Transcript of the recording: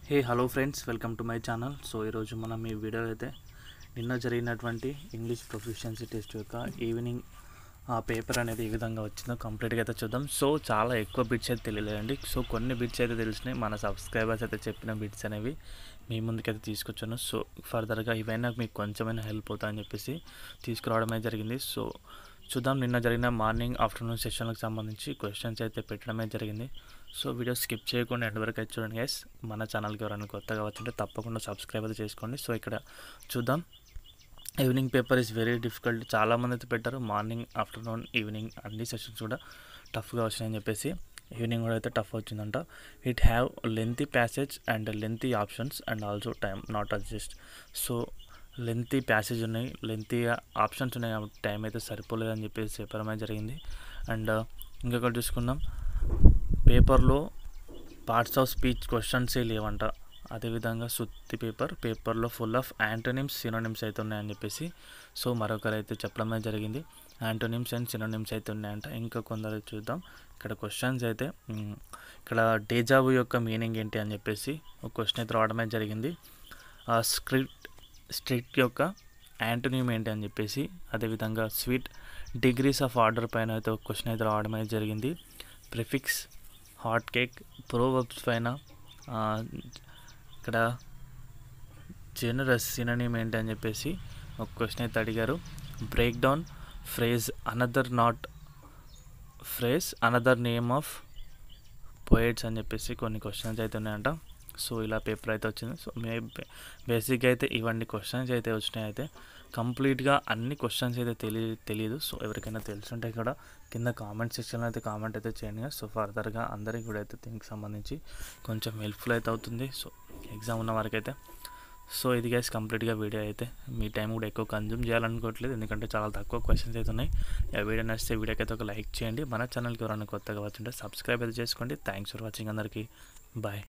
Hey hello friends, welcome to my channel. So ఈరోజు మనం ఈ వీడియో అయితే నిన్న జరిగినటువంటి ఇంగ్లీష్ ప్రొఫిషియన్సీ టెస్ట్ యొక్క ఈవినింగ్ పేపర్ అనేది ఏ విధంగా వచ్చిందో కంప్లీట్గా అయితే చూద్దాం. సో చాలా ఎక్కువ బిట్స్ అయితే తెలియలేదండి. సో కొన్ని బిట్స్ అయితే తెలిసినాయి. మన సబ్స్క్రైబర్స్ అయితే చెప్పిన బిట్స్ అనేవి మీ ముందుకైతే తీసుకొచ్చాను. సో ఫర్దర్గా ఇవైనా మీకు కొంచెమైనా హెల్ప్ అవుతాయని చెప్పేసి తీసుకురావడమే జరిగింది. సో చూద్దాం. నిన్న జరిగిన మార్నింగ్ ఆఫ్టర్నూన్ సెషన్లకు సంబంధించి క్వశ్చన్స్ అయితే పెట్టడమే జరిగింది. సో వీడియో స్కిప్ చేయకుండా ఎండ్ వరకు అయితే చూడండి గైస్. మన ఛానల్కి ఎవరైనా కొత్తగా వచ్చింటే తప్పకుండా సబ్స్క్రైబ్ అయితే చేసుకోండి. సో ఇక్కడ చూద్దాం. Evening paper is very difficult. చాలామంది అయితే పెట్టారు. మార్నింగ్, ఆఫ్టర్నూన్, ఈవినింగ్ అన్ని సెషన్స్ కూడా టఫ్గా వచ్చినాయని చెప్పేసి ఈవినింగ్ కూడా అయితే టఫ్ వచ్చిందంట. It have lengthy passage and lengthy options and also time not adjust. So lengthy passage ఉన్నాయి, లెంతీ ఆప్షన్స్ ఉన్నాయి కాబట్టి టైం అయితే సరిపోలేదని చెప్పేసి చెప్పడమే జరిగింది. అండ్ ఇంకొకటి చూసుకుందాం, పేపర్లో పార్ట్స్ ఆఫ్ స్పీచ్ క్వశ్చన్సే లేవంట. అదేవిధంగా సుత్తి పేపర్లో ఫుల్ ఆఫ్ యాంటోనిమ్స్, సినోనిమ్స్ అయితే ఉన్నాయని చెప్పేసి సో మరొకరు అయితే చెప్పడమే జరిగింది. యాంటోనిమ్స్ అండ్ సినోనిమ్స్ అయితే ఉన్నాయంట. ఇంకా కొందరు చూద్దాం. ఇక్కడ క్వశ్చన్స్ అయితే ఇక్కడ డేజావు యొక్క మీనింగ్ ఏంటి అని చెప్పేసి ఒక క్వశ్చన్ అయితే రావడమే జరిగింది. స్ట్రిక్ట్ యొక్క యాంటోనిమ్ ఏంటి అని చెప్పేసి, అదేవిధంగా స్వీట్ డిగ్రీస్ ఆఫ్ ఆర్డర్ పైన అయితే ఒక క్వశ్చన్ అయితే రావడమే జరిగింది. ప్రిఫిక్స్, హాట్ కేక్, ప్రోవర్బ్స్ పైన ఇక్కడ జనరస్ సినోనిమ్ ఏంటి అని చెప్పేసి ఒక క్వశ్చన్ అయితే అడిగారు. Break down phrase another name of poets అని చెప్పేసి కొన్ని క్వశ్చన్స్ అయితే ఉన్నాయంట. సో ఇలా పేపర్ అయితే వచ్చింది. సో బేసిక్గా అయితే ఇవన్నీ క్వశ్చన్స్ అయితే వచ్చినాయి. అయితే కంప్లీట్గా అన్ని క్వశ్చన్స్ అయితే తెలియదు. సో ఎవరికైనా తెలుసుంటే కూడా కింద కామెంట్ సెక్షన్లో అయితే కామెంట్ అయితే చేయండి. సో ఫర్దర్గా అందరికీ కూడా అయితే దీనికి సంబంధించి కొంచెం హెల్ప్ఫుల్ అయితే అవుతుంది. సో ఎగ్జామ్ ఉన్న వారికి అయితే. సో ఇది గైస్ కంప్లీట్గా వీడియో అయితే. మీ టైం కూడా ఎక్కువ కన్జ్యూమ్ చేయాలనుకోవట్లేదు, ఎందుకంటే చాలా తక్కువ క్వశ్చన్స్ అయితే ఉన్నాయి. ఆ వీడియో నచ్చితే వీడియోకి అయితే ఒక లైక్ చేయండి. మన ఛానల్కి ఎవరైనా కొత్తగా వచ్చింటే సబ్స్క్రైబ్ అయితే చేసుకోండి. థ్యాంక్స్ ఫర్ వాచింగ్ అందరికీ. బాయ్.